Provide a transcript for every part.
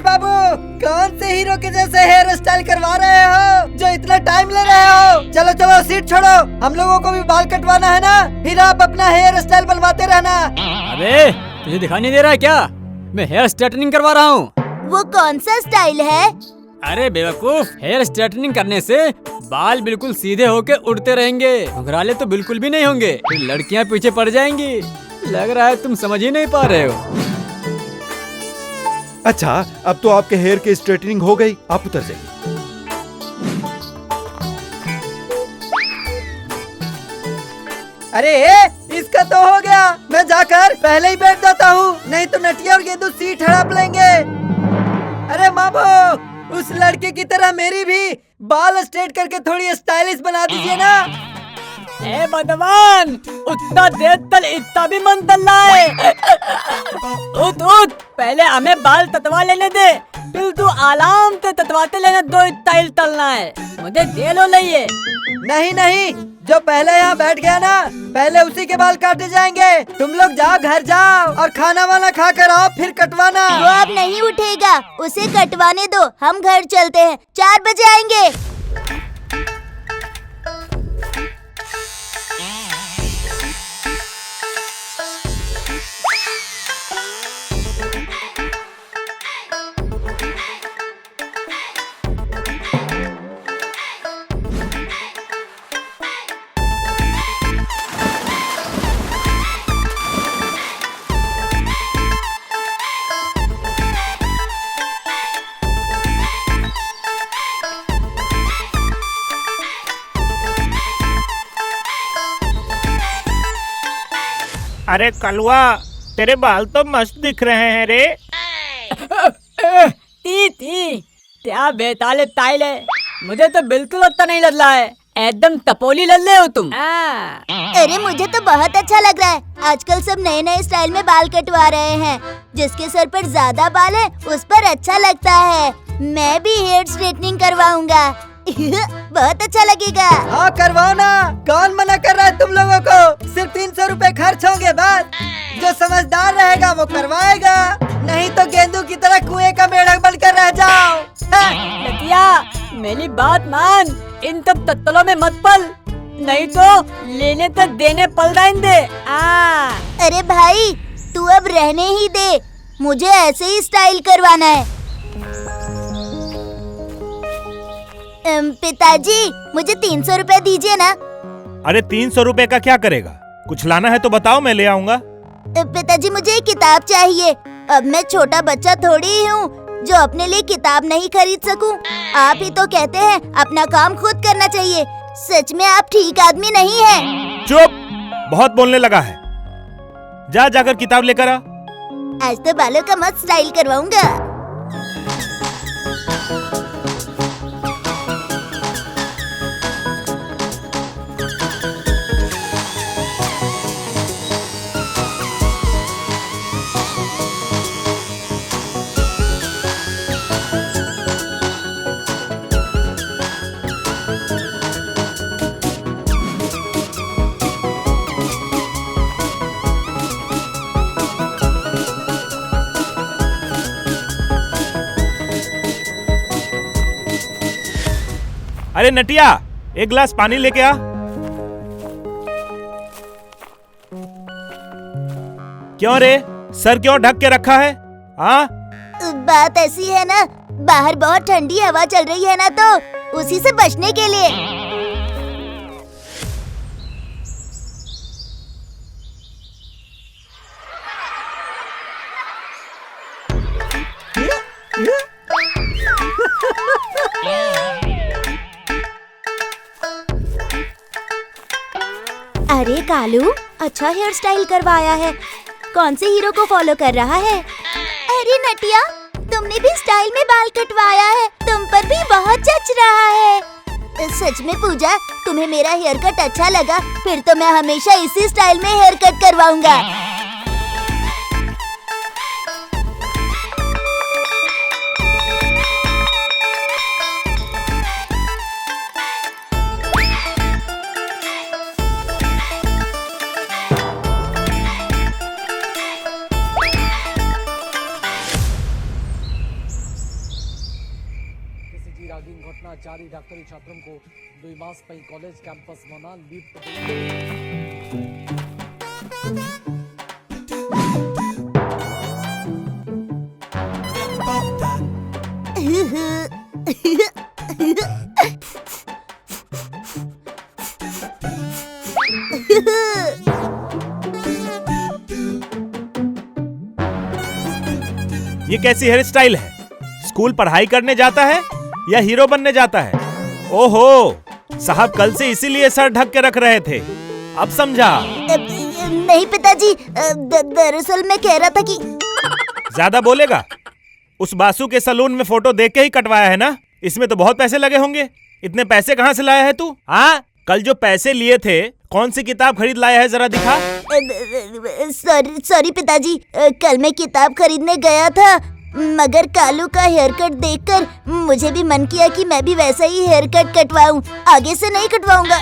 बाबू, कौन से हीरो के जैसे हेयर स्टाइल करवा रहे हो जो इतना टाइम ले रहे हो? चलो चलो सीट छोड़ो, हम लोगों को भी बाल कटवाना है ना, फिर आप अपना हेयर स्टाइल बनवाते रहना। अबे तुझे दिखाई नहीं दे रहा है क्या? मैं हेयर स्ट्रेटनिंग करवा रहा हूँ। वो कौन सा स्टाइल है? अरे बेवकूफ, हेयर स्ट्रेटनिंग करने से बाल बिल्कुल सीधे होके उड़ते रहेंगे, घुंघराले तो बिल्कुल भी नहीं होंगे, फिर लड़कियाँ पीछे पड़ जाएंगी। लग रहा है तुम समझ ही नहीं पा रहे हो। अच्छा, अब तो आपके हेयर की स्ट्रेटनिंग हो गई, आप उतर जाइए। अरे इसका तो हो गया, मैं जाकर पहले ही बैठ जाता हूँ, नहीं तो नटिया और गेंदू सीट हड़प लेंगे। अरे मामू, उस लड़के की तरह मेरी भी बाल स्ट्रेट करके थोड़ी स्टाइलिश बना दीजिए ना। ए भगवान, उतना देर तल इतना भी मन तल रहा है। उठ उठ, पहले हमें बाल ततवा लेने दे, फिर तू आराम से ततवाते लेना। दो स्टाइल तलना है, मुझे दे लो लइए। नहीं नहीं, जो पहले यहाँ बैठ गया ना, पहले उसी के बाल काटे जाएंगे। तुम लोग जाओ, घर जाओ और खाना वाना खा कर आओ, फिर कटवाना। वो अब नहीं उठेगा, उसे कटवाने दो, हम घर चलते हैं, 4 बजे आएंगे। अरे कलवा, तेरे बाल तो मस्त दिख रहे हैं रे। ती क्या बेताले ताइल है, मुझे तो बिल्कुल अच्छा नहीं लग रहा है, एकदम टपोली लग रहे हो तुम। अरे मुझे तो बहुत अच्छा लग रहा है, आजकल सब नए नए स्टाइल में बाल कटवा रहे हैं, जिसके सर पर ज्यादा बाल है उस पर अच्छा लगता है। मैं भी हेयर स्ट्रेटनिंग करवाऊंगा। बहुत अच्छा लगेगा। हाँ करवाओ ना, कौन मना कर रहा है तुम लोगों को? सिर्फ 300 रुपए खर्च होंगे बस, जो समझदार रहेगा वो करवाएगा, नहीं तो गेंदू की तरह कुएं का मेढक बनकर रह जाओ। लतिया, मेरी बात मान, इन सब तत्तलों में मत पल, नहीं तो लेने तो देने पल जाएंगे। अरे भाई, तू अब रहने ही दे, मुझे ऐसे ही स्टाइल करवाना है। पिताजी, मुझे 300 रुपए दीजिए ना। अरे 300 रुपए का क्या करेगा? कुछ लाना है तो बताओ, मैं ले आऊंगा। पिताजी, मुझे एक किताब चाहिए। अब मैं छोटा बच्चा थोड़ी ही हूँ जो अपने लिए किताब नहीं खरीद सकूं। आप ही तो कहते हैं अपना काम खुद करना चाहिए। सच में आप ठीक आदमी नहीं हैं। चुप, बहुत बोलने लगा है, जा जाकर किताब लेकर आ। आज तो बालों का मस्त स्टाइल करवाऊंगा। अरे नटिया, एक गिलास पानी लेके आ। क्यों रे, सर क्यों ढक के रखा है? हाँ, बात ऐसी है ना, बाहर बहुत ठंडी हवा चल रही है ना, तो उसी से बचने के लिए। अरे कालू, अच्छा हेयर स्टाइल करवाया है, कौन से हीरो को फॉलो कर रहा है? अरे नटिया, तुमने भी स्टाइल में बाल कटवाया है, तुम पर भी बहुत जच रहा है। सच में पूजा, तुम्हें मेरा हेयर कट अच्छा लगा? फिर तो मैं हमेशा इसी स्टाइल में हेयर कट करवाऊंगा। कर्मचारी डाक्टरी छात्रों को 2 मास पई कॉलेज कैंपस मना लीव ये कैसी हेयर स्टाइल है? स्कूल पढ़ाई करने जाता है या हीरो बनने जाता है? ओहो, साहब कल से इसीलिए सर ढक के रख रहे थे, अब समझा। नहीं पिताजी, दरअसल मैं कह रहा था कि ज्यादा बोलेगा? उस बासु के सलून में फोटो देख के ही कटवाया है ना? इसमें तो बहुत पैसे लगे होंगे। इतने पैसे कहाँ से लाया है तू? हाँ, कल जो पैसे लिए थे कौन सी किताब खरीद लाया है, जरा दिखा। सॉरी पिताजी, कल मैं किताब खरीदने गया था, मगर कालू का हेयर कट देखकर मुझे भी मन किया कि मैं भी वैसा ही हेयर कट कटवाऊं। आगे से नहीं कटवाऊंगा।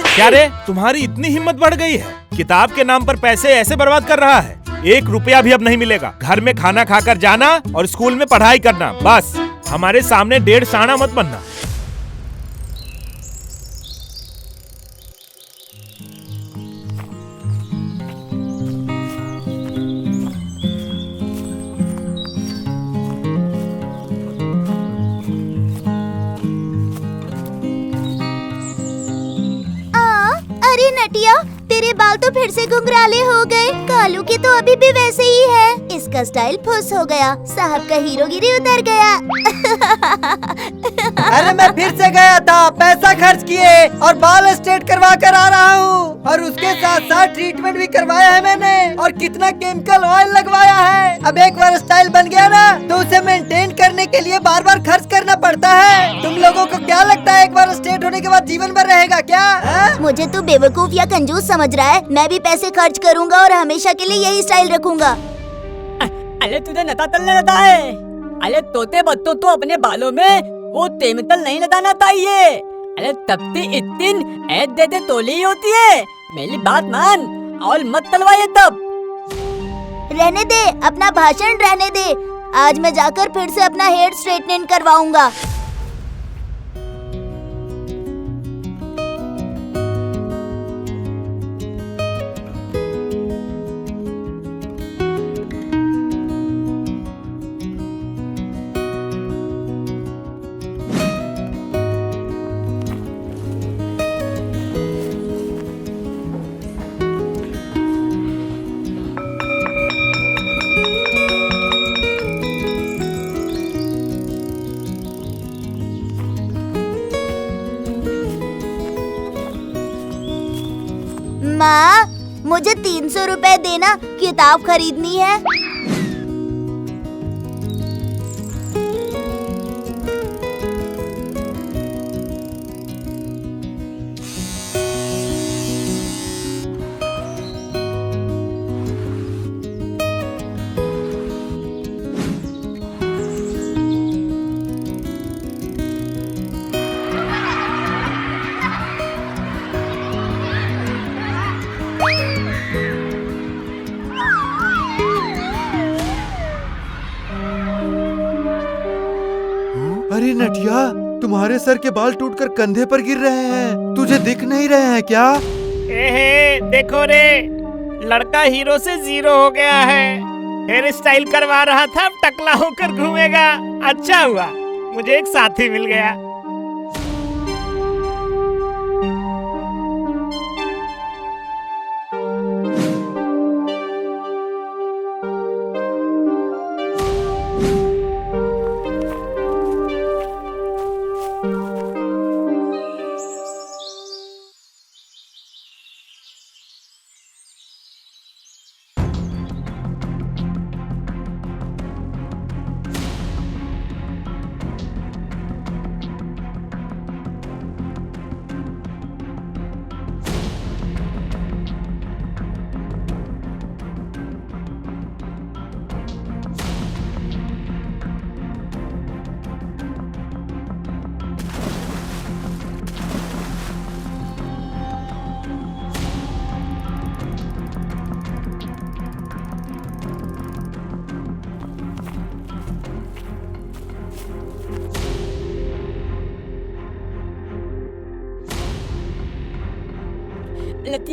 क्या रे, तुम्हारी इतनी हिम्मत बढ़ गई है? किताब के नाम पर पैसे ऐसे बर्बाद कर रहा है? 1 रुपया भी अब नहीं मिलेगा। घर में खाना खाकर जाना और स्कूल में पढ़ाई करना, बस। हमारे सामने 1.5 साना मत बनना। अरे नटिया, तेरे बाल तो फिर से घुंघराले हो गए। कालू के तो अभी भी वैसे ही है। इसका स्टाइल फुस हो गया, साहब का हीरोगिरी उतर गया। अरे मैं फिर से गया था, पैसा खर्च किए और बाल स्ट्रेट करवा कर आ रहा हूँ, और उसके साथ साथ ट्रीटमेंट भी करवाया है मैंने, और कितना केमिकल ऑयल लगवाया है। अब एक बार स्टाइल बन गया ना, तो उसे मेंटेन करने के लिए बार बार खर्च करना पड़ता है। तुम लोगों को क्या लगता है एक बार स्ट्रेट होने के बाद जीवन भर रहेगा क्या? मुझे तू बेवकूफ या कंजूस समझ रहा है? मैं भी पैसे खर्च करूँगा और हमेशा के लिए यही स्टाइल रखूंगा। अरे तुझे नता तलने लगा है? अरे तोते बत्तों तो अपने बालों में वो तेमतल नहीं लगाना चाहिए। अरे तपती इतनी ऐद दे दे तोली होती है। मेरी बात मान और मत तलवाइए तब। रहने दे, अपना भाषण रहने दे। आज मैं जाकर फिर से अपना हेयर स्ट्रेटनिंग करवाऊंगा। माँ, मुझे 300 रुपए देना, किताब खरीदनी है। अरे नटिया, तुम्हारे सर के बाल टूटकर कंधे पर गिर रहे हैं। तुझे दिख नहीं रहे हैं क्या? देखो रे, लड़का हीरो से 0 हो गया है। हेयर स्टाइल करवा रहा था, अब टकला होकर घूमेगा। अच्छा हुआ मुझे एक साथी मिल गया।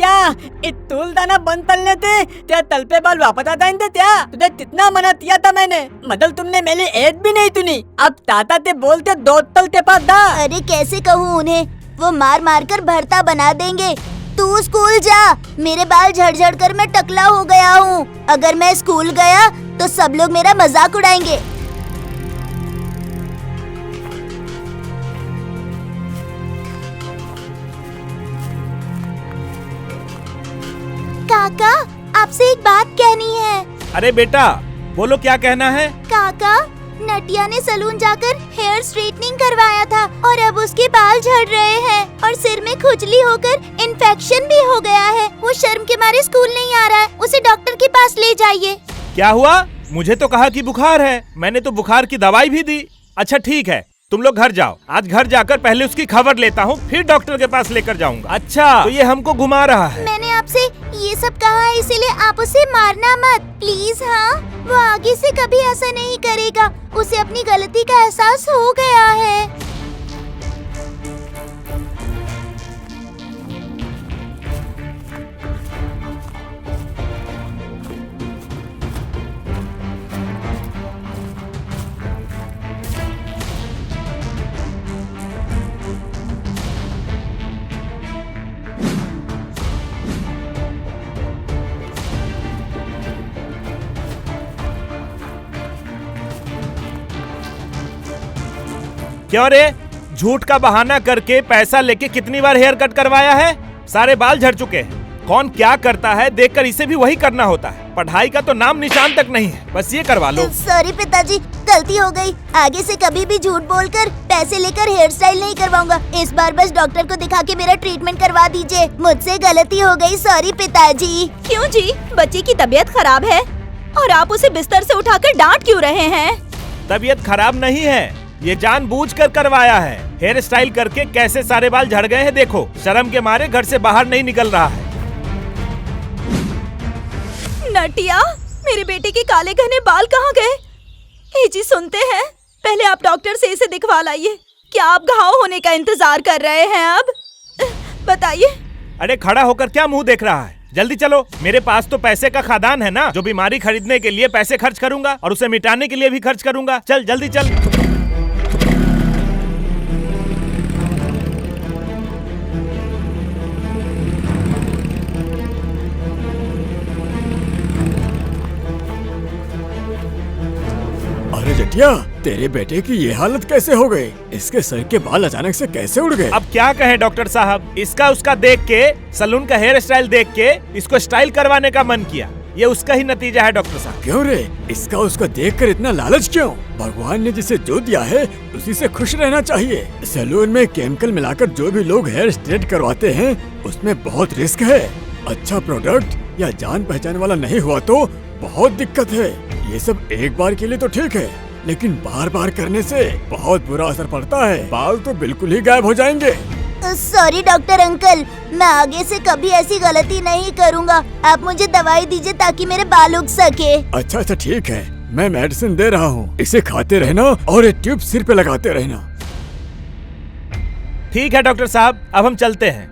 नटिया इतूल दाना बंद तलने थे त्या तल पे बाल वापस आ जाएंगे त्या तुझे कितना मना किया था मैंने मतलब तुमने मेरी एज भी नहीं सुनी अब ताता ते बोलते दो तल ते पास दा। अरे कैसे कहूँ उन्हें, वो मार मार कर भरता बना देंगे। तू स्कूल जा, मेरे बाल झड़ झड़ कर मैं टकला हो गया हूँ। अगर मैं स्कूल गया तो सब लोग मेरा मजाक उड़ाएंगे। काका, आपसे एक बात कहनी है। अरे बेटा बोलो, क्या कहना है? काका, नटिया ने सलून जाकर हेयर स्ट्रेटनिंग करवाया था और अब उसके बाल झड़ रहे हैं और सिर में खुजली होकर इन्फेक्शन भी हो गया है। वो शर्म के मारे स्कूल नहीं आ रहा है, उसे डॉक्टर के पास ले जाइए। क्या हुआ? मुझे तो कहा कि बुखार है, मैंने तो बुखार की दवाई भी दी। अच्छा ठीक है, तुम लोग घर जाओ। आज घर जाकर पहले उसकी खबर लेता हूँ, फिर डॉक्टर के पास लेकर जाऊंगा। अच्छा तो ये हमको घुमा रहा है। मैंने आपसे ये सब कहा है, इसीलिए आप उसे मारना मत प्लीज। हाँ, वो आगे से कभी ऐसा नहीं करेगा। उसे अपनी गलती का एहसास हो गया है। क्यों रे, झूठ का बहाना करके पैसा लेके कितनी बार हेयर कट करवाया है? सारे बाल झड़ चुके हैं। कौन क्या करता है देखकर इसे भी वही करना होता है। पढ़ाई का तो नाम निशान तक नहीं है, बस ये करवा लो। सॉरी पिताजी, गलती हो गई। आगे से कभी भी झूठ बोलकर पैसे लेकर हेयर स्टाइल नहीं करवाऊंगा। इस बार बस डॉक्टर को दिखा के मेरा ट्रीटमेंट करवा दीजिए। मुझसे गलती हो गई, सॉरी पिताजी। क्यों जी, बच्चे की तबीयत खराब है और आप उसे बिस्तर से उठाकर डांट क्यों रहे हैं? तबीयत खराब नहीं है, ये जानबूझकर करवाया है। हेयर स्टाइल करके कैसे सारे बाल झड़ गए हैं देखो। शर्म के मारे घर से बाहर नहीं निकल रहा है। नटिया, मेरे बेटे के काले घने बाल कहाँ गए? ए जी सुनते हैं, पहले आप डॉक्टर से इसे दिखवा लाइए। क्या आप घाव होने का इंतजार कर रहे हैं? अब बताइए। अरे खड़ा होकर क्या मुंह देख रहा है? जल्दी चलो, मेरे पास तो पैसे का खदान है ना। जो बीमारी खरीदने के लिए पैसे खर्च करूंगा और उसे मिटाने के लिए भी खर्च करूंगा। चल जल्दी चल। अरे जटिया, तेरे बेटे की ये हालत कैसे हो गई? इसके सर के बाल अचानक से कैसे उड़ गए? अब क्या कहें डॉक्टर साहब, इसका उसका देख के, सलून का हेयर स्टाइल देख के इसको स्टाइल करवाने का मन किया। ये उसका ही नतीजा है डॉक्टर साहब। क्यों रे, इसका उसका देखकर इतना लालच क्यों? भगवान ने जिसे जो दिया है उसी से खुश रहना चाहिए। सैलून में केमिकल मिलाकर जो भी लोग हेयर स्ट्रेट करवाते हैं उसमें बहुत रिस्क है। अच्छा प्रोडक्ट या जान पहचान वाला नहीं हुआ तो बहुत दिक्कत है। ये सब एक बार के लिए तो ठीक है, लेकिन बार बार करने से बहुत बुरा असर पड़ता है। बाल तो बिल्कुल ही गायब हो जाएंगे। सॉरी डॉक्टर अंकल, मैं आगे से कभी ऐसी गलती नहीं करूँगा। आप मुझे दवाई दीजिए ताकि मेरे बाल उग सके। अच्छा ठीक है, मैं मेडिसिन दे रहा हूँ, इसे खाते रहना और ये ट्यूब सिर पे लगाते रहना। ठीक है डॉक्टर साहब, अब हम चलते हैं।